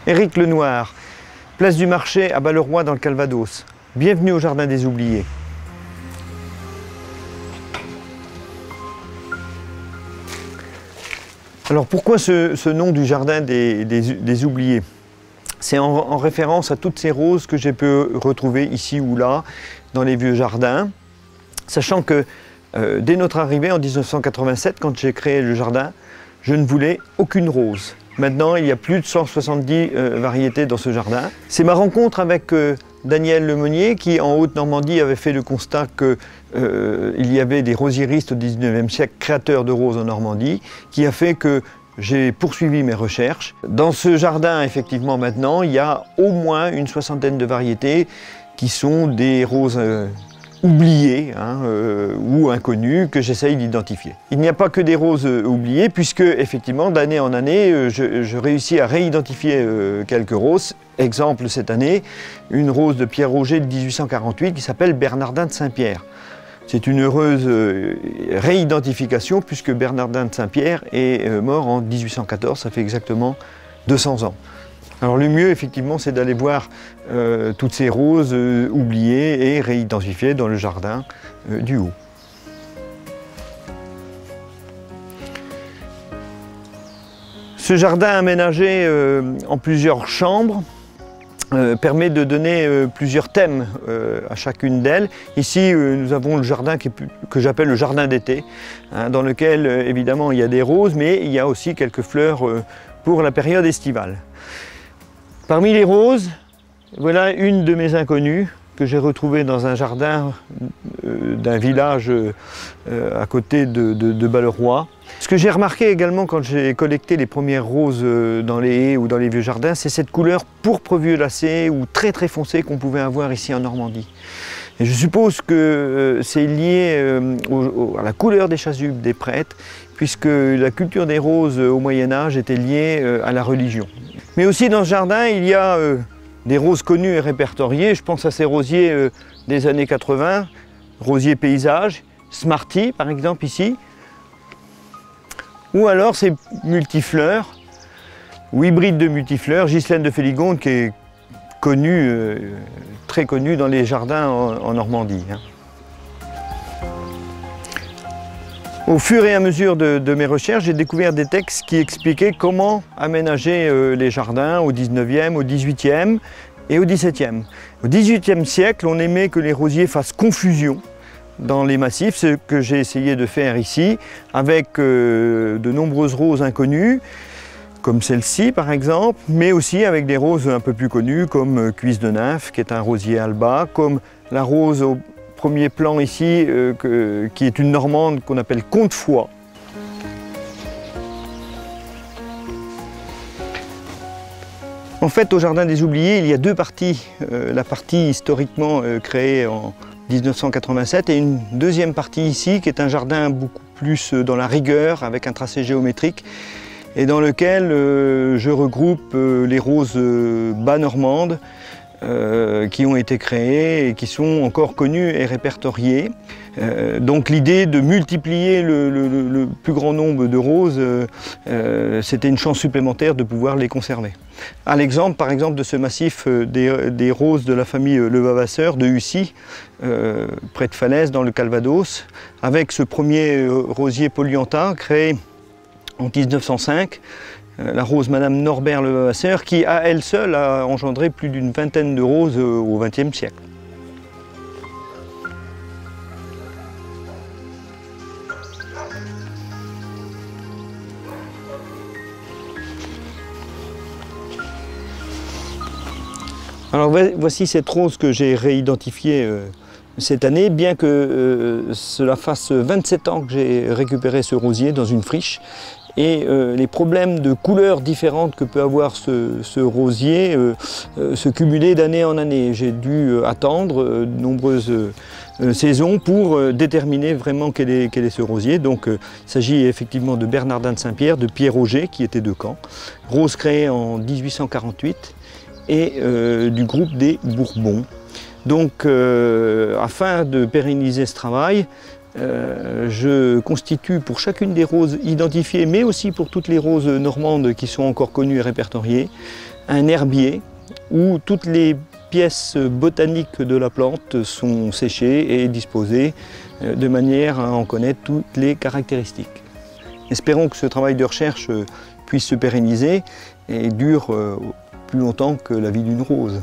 Éric Lenoir, place du Marché à Balleroy dans le Calvados. Bienvenue au Jardin des Oubliés. Alors pourquoi ce nom du Jardin des Oubliés? C'est en référence à toutes ces roses que j'ai pu retrouver ici ou là dans les vieux jardins, sachant que dès notre arrivée en 1987, quand j'ai créé le jardin, je ne voulais aucune rose. Maintenant, il y a plus de 170 variétés dans ce jardin. C'est ma rencontre avec Daniel Lemonnier qui, en Haute-Normandie, avait fait le constat qu'il y avait des rosieristes au 19e siècle, créateurs de roses en Normandie, qui a fait que j'ai poursuivi mes recherches. Dans ce jardin, effectivement, maintenant, il y a au moins une soixantaine de variétés qui sont des roses oubliées ou inconnues que j'essaye d'identifier. Il n'y a pas que des roses oubliées puisque, effectivement, d'année en année, je réussis à réidentifier quelques roses. Exemple, cette année, une rose de Pierre Auger de 1848 qui s'appelle Bernardin de Saint-Pierre. C'est une heureuse réidentification puisque Bernardin de Saint-Pierre est mort en 1814, ça fait exactement 200 ans. Alors le mieux effectivement c'est d'aller voir toutes ces roses oubliées et réidentifiées dans le jardin du Haut. Ce jardin aménagé en plusieurs chambres permet de donner plusieurs thèmes à chacune d'elles. Ici, nous avons le jardin que j'appelle le jardin d'été, dans lequel évidemment il y a des roses, mais il y a aussi quelques fleurs pour la période estivale. Parmi les roses, voilà une de mes inconnues que j'ai retrouvée dans un jardin d'un village à côté de Balleroy. Ce que j'ai remarqué également quand j'ai collecté les premières roses dans les haies ou dans les vieux jardins, c'est cette couleur pourpre violacée ou très foncée qu'on pouvait avoir ici en Normandie. Et je suppose que c'est lié à la couleur des chasubles des prêtres, puisque la culture des roses au Moyen-Âge était liée à la religion. Mais aussi dans ce jardin, il y a des roses connues et répertoriées. Je pense à ces rosiers des années 80, rosiers paysages, Smarty par exemple ici, ou alors ces multifleurs, ou hybrides de multifleurs, Ghislaine de Féligonde qui est connue, très connue dans les jardins en Normandie. Au fur et à mesure de mes recherches, j'ai découvert des textes qui expliquaient comment aménager les jardins au 19e, au 18e et au 17e. Au 18e siècle, on aimait que les rosiers fassent confusion dans les massifs, ce que j'ai essayé de faire ici, avec de nombreuses roses inconnues, comme celle-ci par exemple, mais aussi avec des roses un peu plus connues, comme Cuisse de Nymphe, qui est un rosier alba, comme la rose au premier plan ici, qui est une normande qu'on appelle Comtefoy. En fait, au Jardin des Oubliés, il y a deux parties. La partie historiquement créée en 1987 et une deuxième partie ici, qui est un jardin beaucoup plus dans la rigueur, avec un tracé géométrique, et dans lequel je regroupe les roses bas normandes, qui ont été créées et qui sont encore connues et répertoriées. Donc l'idée de multiplier le plus grand nombre de roses, c'était une chance supplémentaire de pouvoir les conserver. À l'exemple, par exemple, de ce massif des roses de la famille Levavasseur de Hussy, près de Falaise, dans le Calvados, avec ce premier rosier Polyantha créé en 1905, la rose Madame Norbert Levavasseur, qui à elle seule a engendré plus d'une vingtaine de roses au XXe siècle. Alors voici cette rose que j'ai réidentifiée cette année, bien que cela fasse 27 ans que j'ai récupéré ce rosier dans une friche. Et les problèmes de couleurs différentes que peut avoir ce rosier se cumulaient d'année en année. J'ai dû attendre de nombreuses saisons pour déterminer vraiment quel est ce rosier. Donc il s'agit effectivement de Bernardin de Saint-Pierre, de Pierre Auger qui était de Caen, rose créée en 1848 et du groupe des Bourbons. Donc afin de pérenniser ce travail, je constitue pour chacune des roses identifiées, mais aussi pour toutes les roses normandes qui sont encore connues et répertoriées, un herbier où toutes les pièces botaniques de la plante sont séchées et disposées de manière à en connaître toutes les caractéristiques. Espérons que ce travail de recherche puisse se pérenniser et dure plus longtemps que la vie d'une rose.